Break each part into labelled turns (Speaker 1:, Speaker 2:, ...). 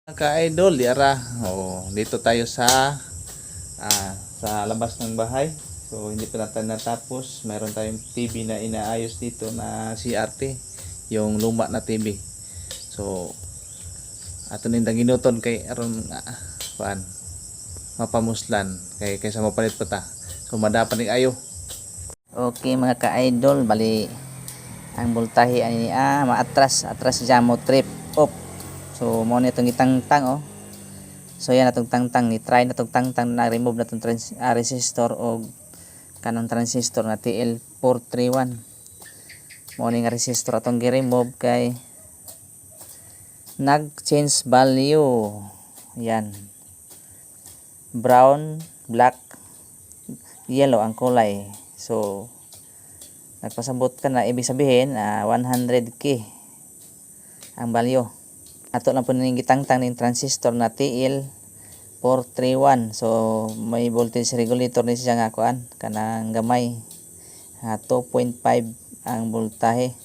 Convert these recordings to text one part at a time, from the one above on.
Speaker 1: Ka-idol, yara. Dito tayo sa labas ng bahay. So hindi pa natin natapos. Mayroon tayong TV na inaayos dito na CRT, yung luma na TV. So ato nindang ginuton kay aron mapamuslan kaysa mapalit pa ta. So madapan ning ayo.
Speaker 2: Okay mga ka-idol, bali ang voltahe ani maatras jamo trip up. So mo ni itong itangtang So yan atong tangtang ni try na tong tangtang na remove na tong resistor o kanang transistor na TL431. Mo ni nga resistor atong gi-remove kay nag-change value. Yan. Brown, black, yellow ang kulay. So nagpasabot ka na, ibig sabihin 100k ang value. Ato lang po ning gitangtang ning transistor na TL431. So may voltage regulator ni siya nga kuan kanang gamay. 2.5 ang voltahe.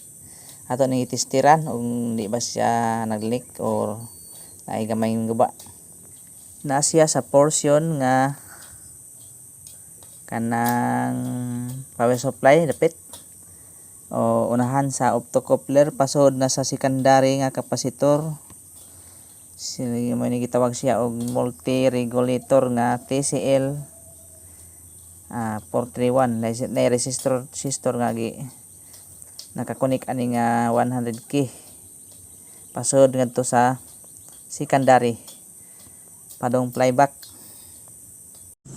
Speaker 2: Ato ning itestiran ug di ba siya nag-leak or ay gamay ng guba. Na siya sa portion nga kanang power supply dapit o unahan sa optocoupler pasod na sa secondary nga kapasitor. Sila may gitawag siya og multi-regulator nga TCL 431 na resistor nga nakakonek ani nga 100k pasod ngadto sa secondary padong playback.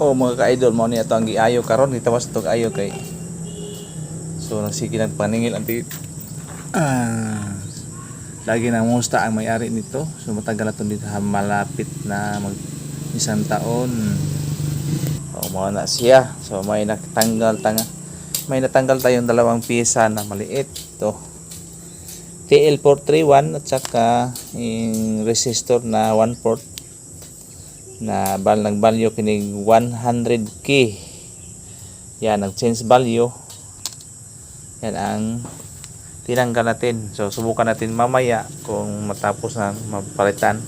Speaker 1: Mga ka-idol, mo ni ato ang giayo karon gitawas tog ayo kay so nagsige nagpaningil ang lagi na musta ang may-ari nito. So matagal na ito dito, malapit na isang taon. Mga na siya. So may natanggal tayong dalawang piyesa na maliit. Ito TL431 at saka yung resistor na 1/4 na nag-value kining 100k. Yan, nag-change value. Yan ang tinanggal natin. So subukan natin mamaya kung matapos na mapalitan.